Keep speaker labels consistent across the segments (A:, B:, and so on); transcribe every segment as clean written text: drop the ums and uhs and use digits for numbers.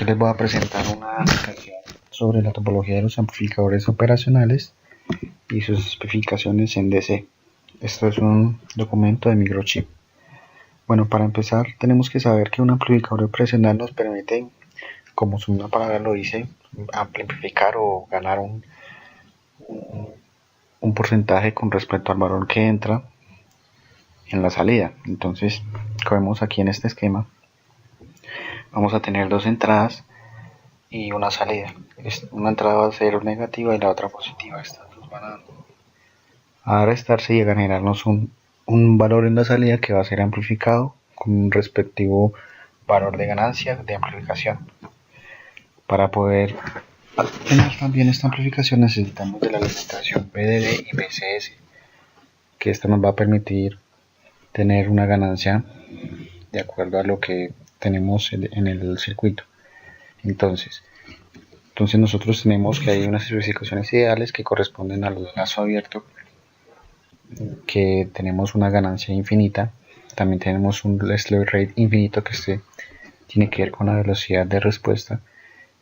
A: les voy a presentar una explicación sobre la topología de los amplificadores operacionales y sus especificaciones en DC. Esto es un documento de microchip. Bueno, para empezar tenemos que saber que un amplificador operacional nos permite, como su misma palabra lo dice, amplificar o ganar un porcentaje con respecto al valor que entra en la salida. Entonces, como vemos aquí en este esquema, vamos a tener dos entradas y una salida. Una entrada va a ser negativa y la otra positiva. Estas dos van a restarse y a generarnos un valor en la salida que va a ser amplificado con un respectivo valor de ganancia de amplificación. Para poder tener también esta amplificación necesitamos de la alimentación PDD y BCS, que esta nos va a permitir tener una ganancia de acuerdo a lo que tenemos en el circuito. Entonces nosotros tenemos que hay unas especificaciones ideales que corresponden al lazo abierto, que tenemos una ganancia infinita. También tenemos un slew rate infinito, que tiene que ver con la velocidad de respuesta,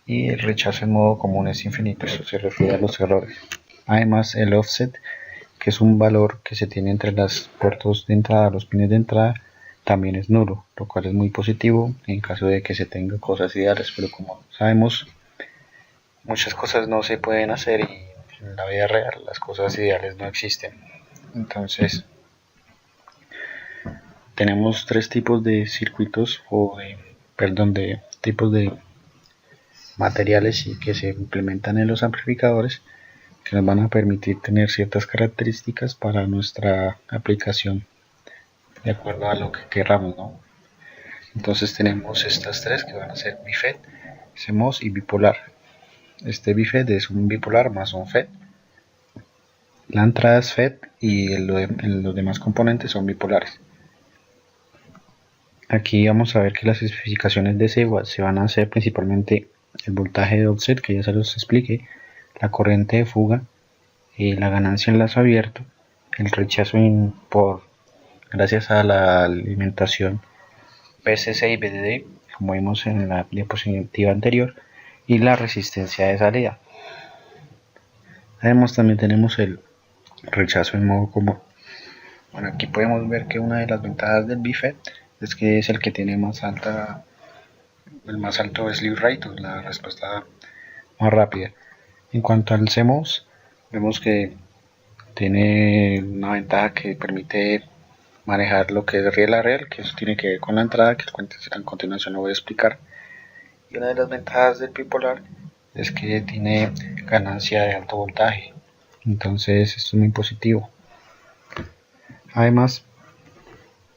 A: y el rechazo en modo común es infinito. Esto se refiere a los errores. Además, el offset, que es un valor que se tiene entre los puertos de entrada, los pines de entrada, también es nulo, lo cual es muy positivo en caso de que se tengan cosas ideales, pero como sabemos, muchas cosas no se pueden hacer y en la vida real las cosas ideales no existen. Entonces, tenemos tres tipos de circuitos de tipos de materiales que se implementan en los amplificadores, que nos van a permitir tener ciertas características para nuestra aplicación de acuerdo a lo que queramos, ¿no? Entonces tenemos estas tres que van a ser BiFET, CMOS y bipolar. Este BiFET es un bipolar más un FET. La entrada es FET y los demás componentes son bipolares. Aquí vamos a ver que las especificaciones de se van a hacer principalmente el voltaje de offset, que ya se los expliqué, la corriente de fuga, la ganancia en lazo abierto, el rechazo gracias a la alimentación PCC y BDD, como vimos en la diapositiva anterior, y la resistencia de salida. Además también tenemos el rechazo en modo común. Bueno, aquí podemos ver que una de las ventajas del BiFET es que es el que tiene el más alto slew rate, la respuesta más rápida. En cuanto al CMOS, vemos que tiene una ventaja que permite manejar lo que es riel a riel, que eso tiene que ver con la entrada, que a continuación lo voy a explicar. Y una de las ventajas del bipolar es que tiene ganancia de alto voltaje, entonces esto es muy positivo. Además,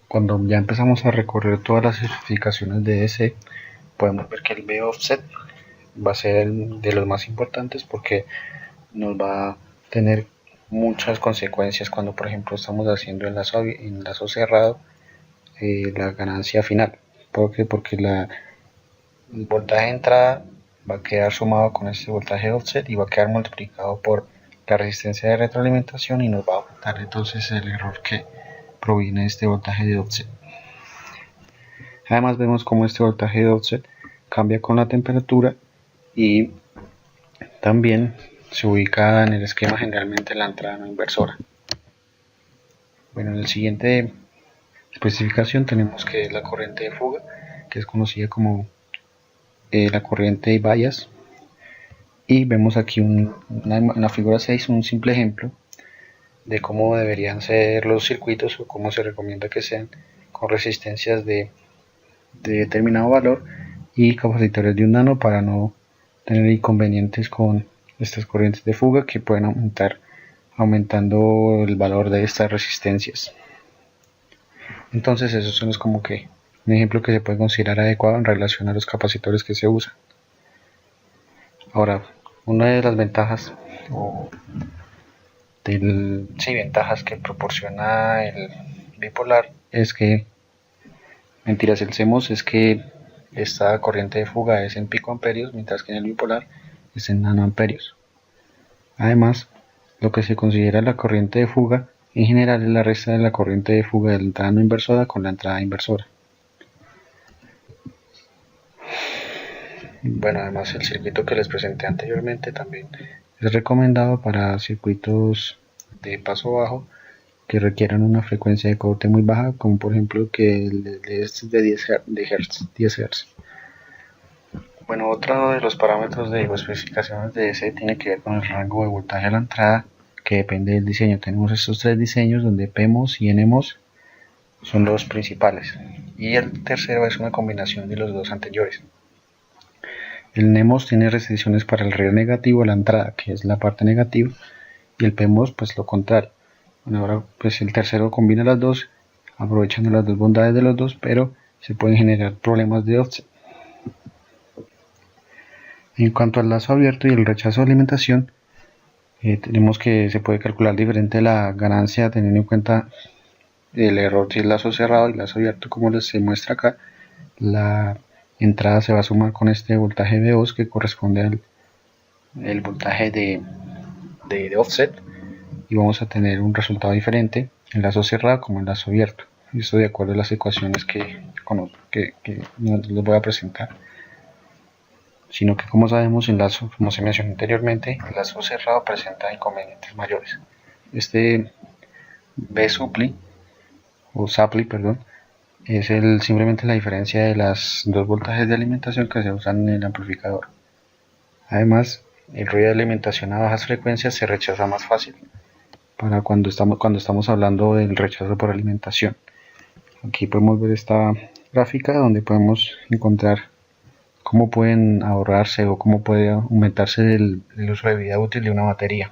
A: cuando ya empezamos a recorrer todas las especificaciones de DC, podemos ver que el B offset va a ser de los más importantes, porque nos va a tener muchas consecuencias cuando, por ejemplo, estamos haciendo enlazo cerrado, la ganancia final. ¿Por qué? Porque el voltaje de entrada va a quedar sumado con este voltaje de offset y va a quedar multiplicado por la resistencia de retroalimentación, y nos va a aumentar entonces el error que proviene de este voltaje de offset. Además, vemos cómo este voltaje de offset cambia con la temperatura y también se ubica en el esquema generalmente en la entrada no inversora. Bueno, en la siguiente especificación tenemos que la corriente de fuga, que es conocida como la corriente de bias, y vemos aquí en la figura 6 un simple ejemplo de cómo deberían ser los circuitos, o cómo se recomienda que sean, con resistencias de determinado valor y capacitores de 1 nano, para no tener inconvenientes con estas corrientes de fuga que pueden aumentando el valor de estas resistencias. Entonces eso es como que un ejemplo que se puede considerar adecuado en relación a los capacitores que se usan. Ahora, una de las ventajas ventajas que proporciona el bipolar es que, el CMOS, es que esta corriente de fuga es en picoamperios, mientras que en el bipolar es en nanoamperios. Además, lo que se considera la corriente de fuga en general es la resta de la corriente de fuga de la entrada no inversora con la entrada inversora. Bueno, además el circuito que les presenté anteriormente también es recomendado para circuitos de paso bajo que requieran una frecuencia de corte muy baja, como por ejemplo que el de este es de 10 Hz. Bueno, otro de los parámetros de especificaciones de DC tiene que ver con el rango de voltaje a la entrada, que depende del diseño. Tenemos estos tres diseños donde PMOS y NMOS son los principales, y el tercero es una combinación de los dos anteriores. El NMOS tiene restricciones para el rayo negativo a la entrada, que es la parte negativa, y el PMOS pues lo contrario. Bueno, ahora pues el tercero combina las dos, aprovechando las dos bondades de los dos, pero se pueden generar problemas de offset. En cuanto al lazo abierto y el rechazo de alimentación, tenemos que se puede calcular diferente la ganancia teniendo en cuenta el error si es lazo cerrado y lazo abierto, como les se muestra acá. La entrada se va a sumar con este voltaje V2 que corresponde al el voltaje de offset, y vamos a tener un resultado diferente en lazo cerrado como en lazo abierto. Esto de acuerdo a las ecuaciones que no les voy a presentar. Sino que, como sabemos, como se mencionó anteriormente, el lazo cerrado presenta inconvenientes mayores. Este V-supply o supply, perdón, es simplemente la diferencia de las dos voltajes de alimentación que se usan en el amplificador. Además, el ruido de alimentación a bajas frecuencias se rechaza más fácil para cuando estamos hablando del rechazo por alimentación. Aquí podemos ver esta gráfica donde podemos encontrar cómo pueden ahorrarse o cómo puede aumentarse el uso de vida útil de una batería.